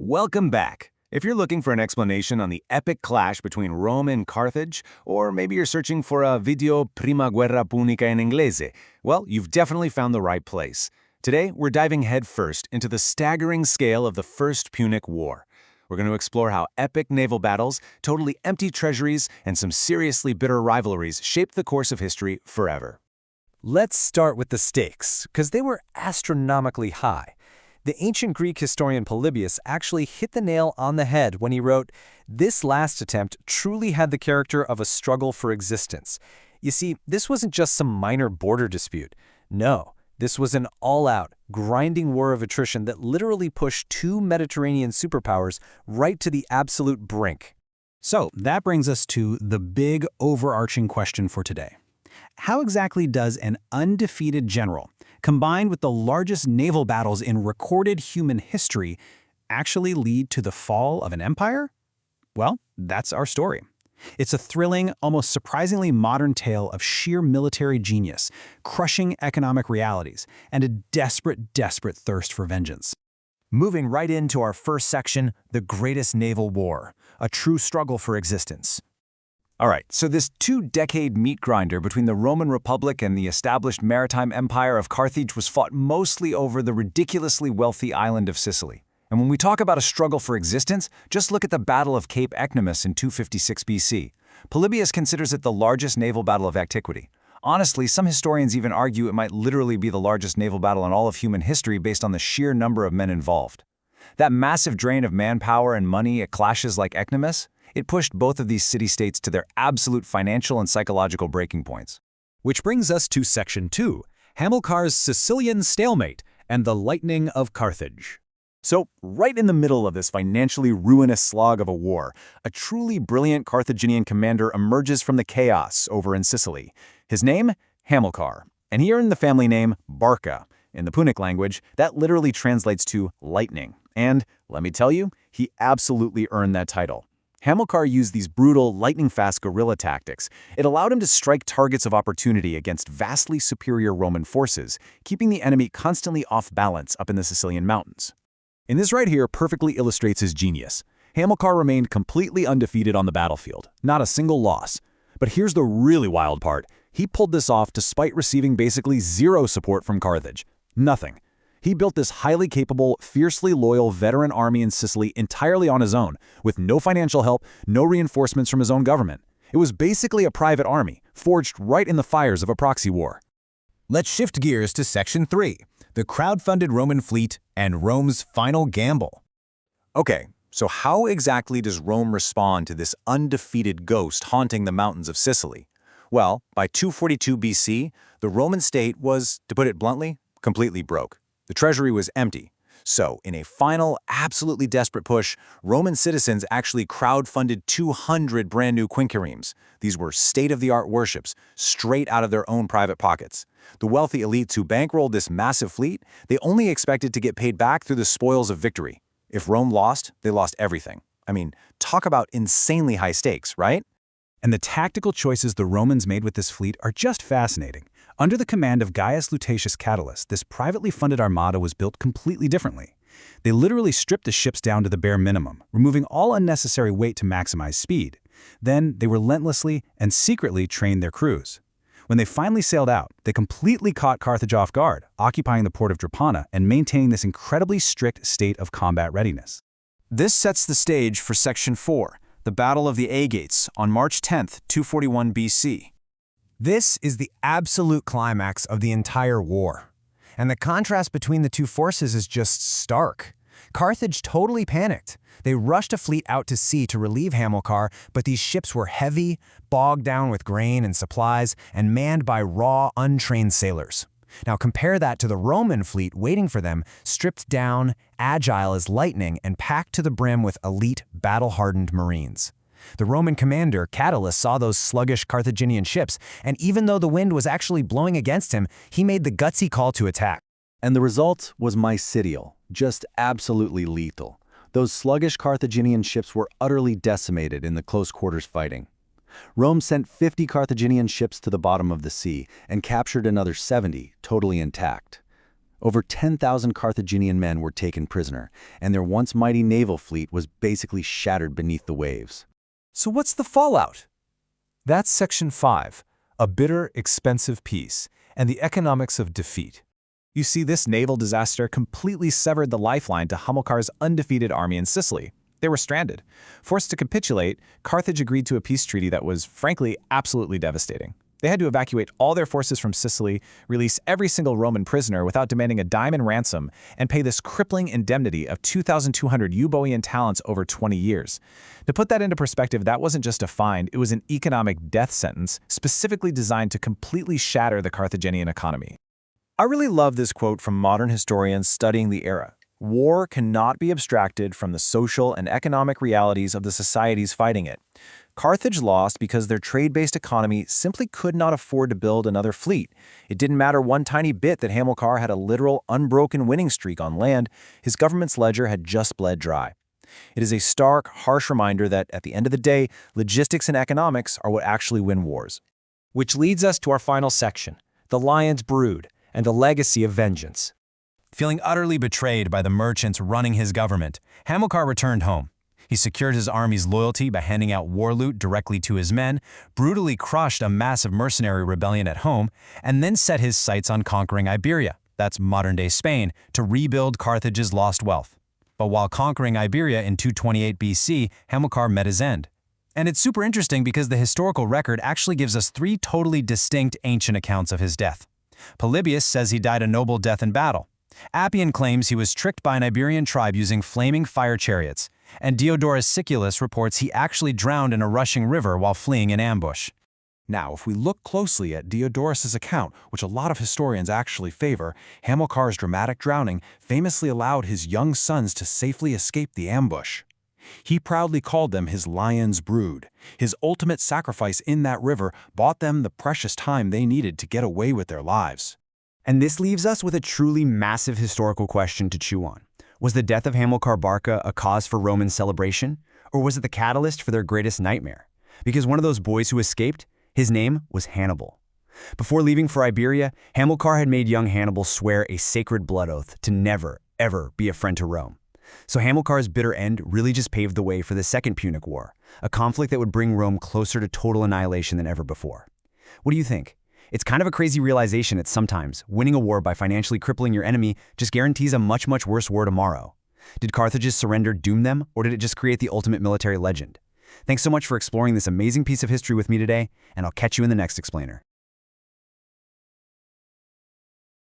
Welcome back. If you're looking for an explanation on the epic clash between Rome and Carthage, or maybe you're searching for a video Prima Guerra Punica in Inglese, well, you've definitely found the right place. Today, we're diving headfirst into the staggering scale of the First Punic War. We're going to explore how epic naval battles, totally empty treasuries, and some seriously bitter rivalries shaped the course of history forever. Let's start with the stakes, because they were astronomically high. The ancient Greek historian Polybius actually hit the nail on the head when he wrote, "This last attempt truly had the character of a struggle for existence." You see, this wasn't just some minor border dispute. No, this was an all-out, grinding war of attrition that literally pushed two Mediterranean superpowers right to the absolute brink. So that brings us to the big overarching question for today. How exactly does an undefeated general, combined with the largest naval battles in recorded human history, actually lead to the fall of an empire? Well, that's our story. It's a thrilling, almost surprisingly modern tale of sheer military genius, crushing economic realities, and a desperate, desperate thirst for vengeance. Moving right into our first section, the greatest naval war, a true struggle for existence. All right, so this two-decade meat grinder between the Roman Republic and the established maritime empire of Carthage was fought mostly over the ridiculously wealthy island of Sicily. And when we talk about a struggle for existence, just look at the Battle of Cape Ecnomus in 256 BC. Polybius considers it the largest naval battle of antiquity. Honestly, some historians even argue it might literally be the largest naval battle in all of human history based on the sheer number of men involved. That massive drain of manpower and money at clashes like Ecnomus, it pushed both of these city-states to their absolute financial and psychological breaking points. Which brings us to Section 2, Hamilcar's Sicilian stalemate and the lightning of Carthage. So, right in the middle of this financially ruinous slog of a war, a truly brilliant Carthaginian commander emerges from the chaos over in Sicily. His name? Hamilcar. And he earned the family name Barca. In the Punic language, that literally translates to lightning. And, let me tell you, he absolutely earned that title. Hamilcar used these brutal, lightning-fast guerrilla tactics. It allowed him to strike targets of opportunity against vastly superior Roman forces, keeping the enemy constantly off balance up in the Sicilian mountains. And this right here perfectly illustrates his genius. Hamilcar remained completely undefeated on the battlefield, not a single loss. But here's the really wild part. He pulled this off despite receiving basically zero support from Carthage. Nothing. He built this highly capable, fiercely loyal veteran army in Sicily entirely on his own, with no financial help, no reinforcements from his own government. It was basically a private army, forged right in the fires of a proxy war. Let's shift gears to Section 3, the crowd-funded Roman fleet and Rome's final gamble. Okay, so how exactly does Rome respond to this undefeated ghost haunting the mountains of Sicily? Well, by 242 BC, the Roman state was, to put it bluntly, completely broke. The treasury was empty. So, in a final, absolutely desperate push, Roman citizens actually crowdfunded 200 brand new quinqueremes. These were state-of-the-art warships, straight out of their own private pockets. The wealthy elites who bankrolled this massive fleet, they only expected to get paid back through the spoils of victory. If Rome lost, they lost everything. I mean, talk about insanely high stakes, right? And the tactical choices the Romans made with this fleet are just fascinating. Under the command of Gaius Lutatius Catulus, this privately funded armada was built completely differently. They literally stripped the ships down to the bare minimum, removing all unnecessary weight to maximize speed. Then, they relentlessly and secretly trained their crews. When they finally sailed out, they completely caught Carthage off guard, occupying the port of Drepana and maintaining this incredibly strict state of combat readiness. This sets the stage for Section 4, the Battle of the Aegates, on March 10, 241 BC. This is the absolute climax of the entire war. And the contrast between the two forces is just stark. Carthage totally panicked. They rushed a fleet out to sea to relieve Hamilcar, but these ships were heavy, bogged down with grain and supplies, and manned by raw, untrained sailors. Now compare that to the Roman fleet waiting for them, stripped down, agile as lightning, and packed to the brim with elite, battle-hardened Marines. The Roman commander, Catulus, saw those sluggish Carthaginian ships, and even though the wind was actually blowing against him, he made the gutsy call to attack. And the result was mycetial, just absolutely lethal. Those sluggish Carthaginian ships were utterly decimated in the close quarters fighting. Rome sent 50 Carthaginian ships to the bottom of the sea and captured another 70, totally intact. Over 10,000 Carthaginian men were taken prisoner, and their once mighty naval fleet was basically shattered beneath the waves. So what's the fallout? That's Section 5, a bitter, expensive peace, and the economics of defeat. You see, this naval disaster completely severed the lifeline to Hamilcar's undefeated army in Sicily. They were stranded. Forced to capitulate, Carthage agreed to a peace treaty that was, frankly, absolutely devastating. They had to evacuate all their forces from Sicily, release every single Roman prisoner without demanding a dime in ransom, and pay this crippling indemnity of 2,200 Euboean talents over 20 years. To put that into perspective, that wasn't just a fine, it was an economic death sentence specifically designed to completely shatter the Carthaginian economy. I really love this quote from modern historians studying the era. War cannot be abstracted from the social and economic realities of the societies fighting it. Carthage lost because their trade-based economy simply could not afford to build another fleet. It didn't matter one tiny bit that Hamilcar had a literal, unbroken winning streak on land. His government's ledger had just bled dry. It is a stark, harsh reminder that, at the end of the day, logistics and economics are what actually win wars. Which leads us to our final section, the lion's brood and the legacy of vengeance. Feeling utterly betrayed by the merchants running his government, Hamilcar returned home. He secured his army's loyalty by handing out war loot directly to his men, brutally crushed a massive mercenary rebellion at home, and then set his sights on conquering Iberia, that's modern-day Spain, to rebuild Carthage's lost wealth. But while conquering Iberia in 228 BC, Hamilcar met his end. And it's super interesting because the historical record actually gives us three totally distinct ancient accounts of his death. Polybius says he died a noble death in battle. Appian claims he was tricked by an Iberian tribe using flaming fire chariots, and Diodorus Siculus reports he actually drowned in a rushing river while fleeing in ambush. Now, if we look closely at Diodorus's account, which a lot of historians actually favor, Hamilcar's dramatic drowning famously allowed his young sons to safely escape the ambush. He proudly called them his lion's brood. His ultimate sacrifice in that river bought them the precious time they needed to get away with their lives. And this leaves us with a truly massive historical question to chew on. Was the death of Hamilcar Barca a cause for Roman celebration, or was it the catalyst for their greatest nightmare? Because one of those boys who escaped, his name was Hannibal. Before leaving for Iberia, Hamilcar had made young Hannibal swear a sacred blood oath to never, ever be a friend to Rome. So Hamilcar's bitter end really just paved the way for the Second Punic War, a conflict that would bring Rome closer to total annihilation than ever before. What do you think? It's kind of a crazy realization that sometimes winning a war by financially crippling your enemy just guarantees a much, much worse war tomorrow. Did Carthage's surrender doom them, or did it just create the ultimate military legend? Thanks so much for exploring this amazing piece of history with me today, and I'll catch you in the next explainer.